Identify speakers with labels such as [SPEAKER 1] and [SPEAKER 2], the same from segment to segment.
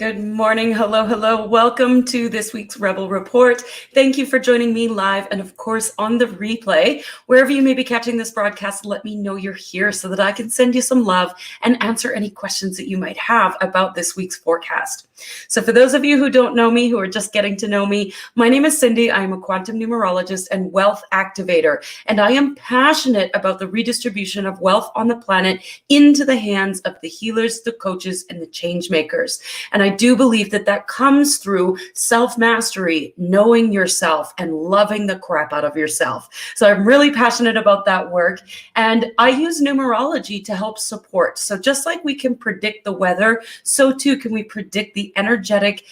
[SPEAKER 1] Good morning. Hello, hello. Welcome to this week's Rebel Report. Thank you for joining me live and, of course, on the replay. Wherever you may be catching this broadcast, let me know you're here so that I can send you some love and answer any questions that you might have about this week's forecast. So for those of you who don't know me, who are just getting to know me, my name is Cindy. I am a quantum numerologist and wealth activator, and I am passionate about the redistribution of wealth on the planet into the hands of the healers, the coaches, and the change makers. And I do believe that that comes through self-mastery, knowing yourself, and loving the crap out of yourself. So I'm really passionate about that work, and I use numerology to help support. So just like we can predict the weather, so too can we predict the energetic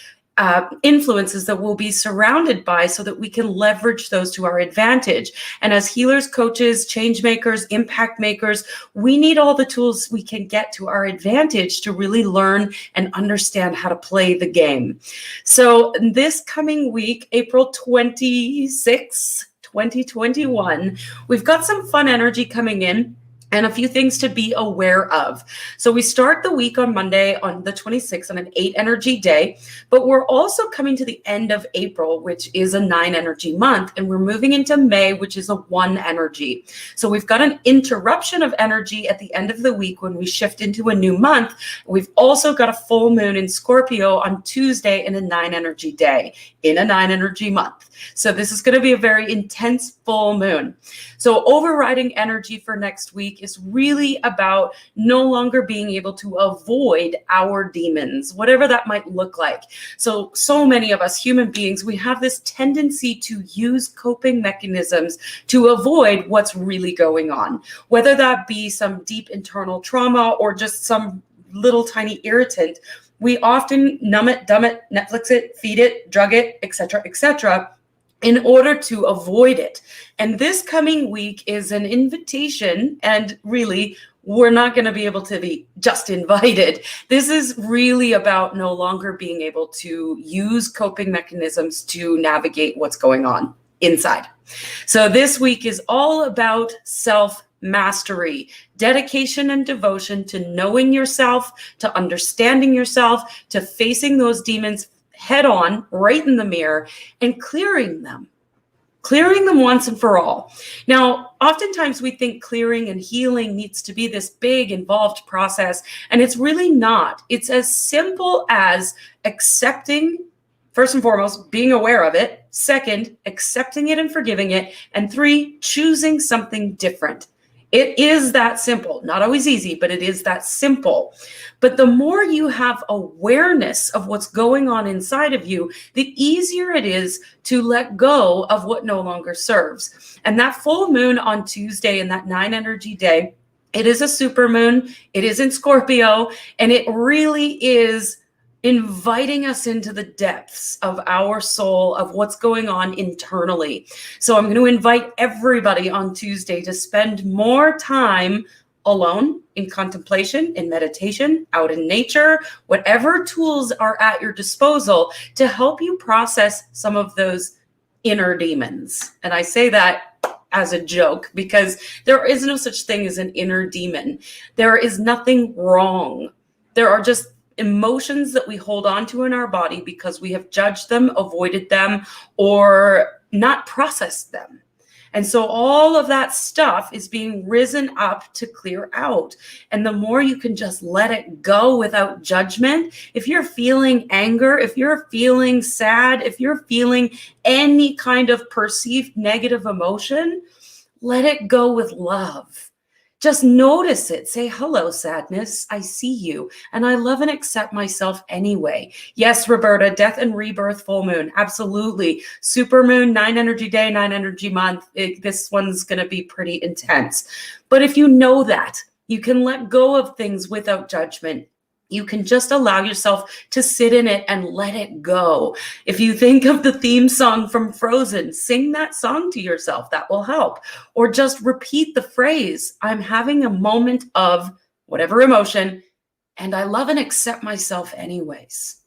[SPEAKER 1] influences that we'll be surrounded by so that we can leverage those to our advantage. And as healers, coaches, change makers, impact makers, we need all the tools we can get to our advantage to really learn and understand how to play the game. So this coming week, April 26, 2021, we've got some fun energy coming in and a few things to be aware of. So we start the week on Monday on the 26th on an 8 energy day, but we're also coming to the end of April, which is a 9 energy month, and we're moving into May, which is a 1 energy. So we've got an interruption of energy at the end of the week when we shift into a new month. We've also got a full moon in Scorpio on Tuesday in a 9 energy day in a 9 energy month. So this is going to be a very intense full moon. So overriding energy for next week is really about no longer being able to avoid our demons, whatever that might look like. So many of us human beings, we have this tendency to use coping mechanisms to avoid what's really going on, whether that be some deep internal trauma or just some little tiny irritant. We often numb it, dumb it, Netflix it, feed it, drug it, etc., in order to avoid it. And this coming week is an invitation, and really, we're not going to be able to be just invited. This is really about no longer being able to use coping mechanisms to navigate what's going on inside. So this week is all about self-mastery, dedication and devotion to knowing yourself, to understanding yourself, to facing those demons head on, right in the mirror, and clearing them once and for all. Now, oftentimes we think clearing and healing needs to be this big, involved process, and it's really not. It's as simple as accepting, first and foremost, being aware of it. Second, accepting it and forgiving it. And 3, choosing something different. It is that simple. Not always easy, but it is that simple. But the more you have awareness of what's going on inside of you, the easier it is to let go of what no longer serves. And that full moon on Tuesday in that 9 energy day, it is a super moon. It is in Scorpio, and it really is inviting us into the depths of our soul, of what's going on internally. So I'm going to invite everybody on Tuesday to spend more time alone, in contemplation, in meditation, out in nature, whatever tools are at your disposal to help you process some of those inner demons. And I say that as a joke because there is no such thing as an inner demon. There is nothing wrong. There are just emotions that we hold on to in our body because we have judged them, avoided them, or not processed them. And so all of that stuff is being risen up to clear out. And the more you can just let it go without judgment, if you're feeling anger, if you're feeling sad, if you're feeling any kind of perceived negative emotion, let it go with love. Just notice it. Say, hello, sadness. I see you. And I love and accept myself anyway. Yes, Roberta, death and rebirth, full moon. Absolutely. Super moon, 9 energy day, 9 energy month. This one's going to be pretty intense. But if you know that, you can let go of things without judgment. You can just allow yourself to sit in it and let it go. If you think of the theme song from Frozen, sing that song to yourself. That will help. Or just repeat the phrase, I'm having a moment of whatever emotion, and I love and accept myself anyways.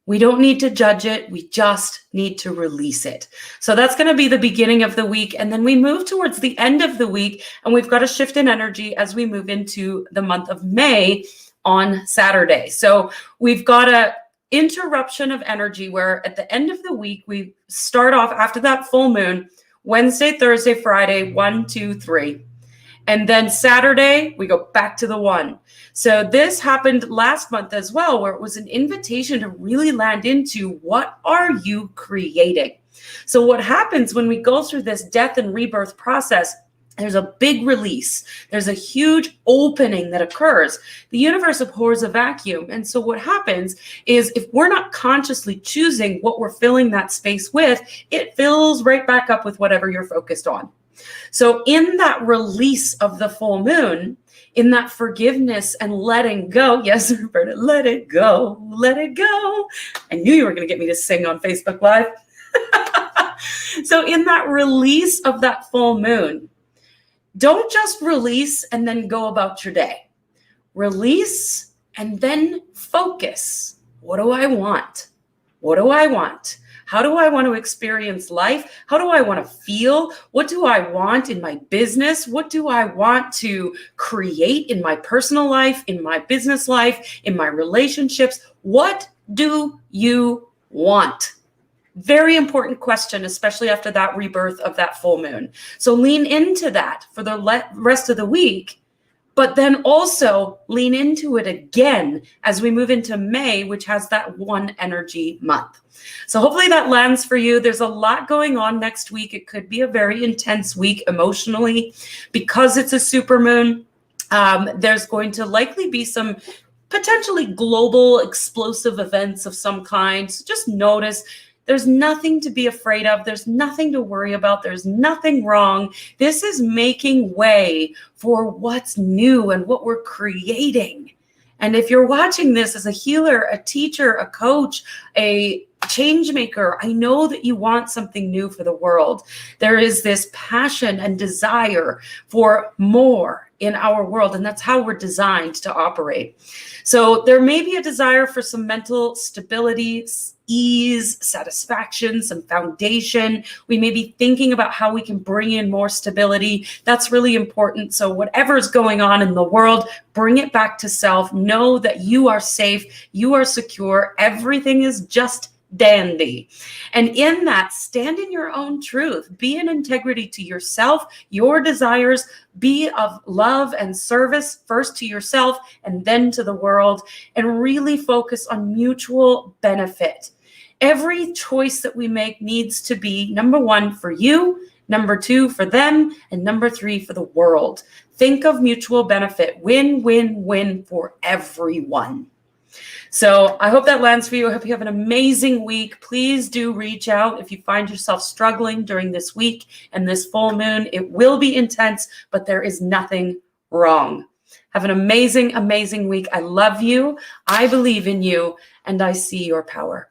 [SPEAKER 1] We don't need to judge it. We just need to release it. So that's going to be the beginning of the week. And then we move towards the end of the week, and we've got a shift in energy as we move into the month of May on Saturday. So we've got a interruption of energy where at the end of the week, we start off after that full moon, Wednesday, Thursday, Friday, 1, 2, 3. And then Saturday, we go back to the 1. So this happened last month as well, where it was an invitation to really land into what are you creating? So what happens when we go through this death and rebirth process, there's a big release. There's a huge opening that occurs. The universe abhors a vacuum. And so what happens is if we're not consciously choosing what we're filling that space with, it fills right back up with whatever you're focused on. So in that release of the full moon, in that forgiveness and letting go, yes, Roberta, let it go, let it go. I knew you were going to get me to sing on Facebook Live. So in that release of that full moon, don't just release and then go about your day. Release and then focus. What do I want? What do I want? How do I want to experience life? How do I want to feel? What do I want in my business? What do I want to create in my personal life, in my business life, in my relationships? What do you want? Very important question, especially after that rebirth of that full moon. So lean into that for the rest of the week, but then also lean into it again as we move into May, which has that 1 energy month. So hopefully that lands for you. There's a lot going on next week. It could be a very intense week emotionally because it's a super moon. There's going to likely be some potentially global explosive events of some kind. So just notice there's nothing to be afraid of. There's nothing to worry about. There's nothing wrong. This is making way for what's new and what we're creating. And if you're watching this as a healer, a teacher, a coach, a change maker, I know that you want something new for the world. There is this passion and desire for more in our world, and that's how we're designed to operate. So there may be a desire for some mental stability, ease, satisfaction, some foundation. We may be thinking about how we can bring in more stability. That's really important. So whatever's going on in the world, bring it back to self. Know that you are safe, you are secure, everything is just dandy. And in that, stand in your own truth. Be in integrity to yourself, your desires. Be of love and service first to yourself and then to the world, and really focus on mutual benefit. Every choice that we make needs to be, number 1, for you, number 2, for them, and number 3, for the world. Think of mutual benefit. Win, win, win for everyone. So I hope that lands for you. I hope you have an amazing week. Please do reach out if you find yourself struggling during this week and this full moon. It will be intense, but there is nothing wrong. Have an amazing, amazing week. I love you. I believe in you, and I see your power.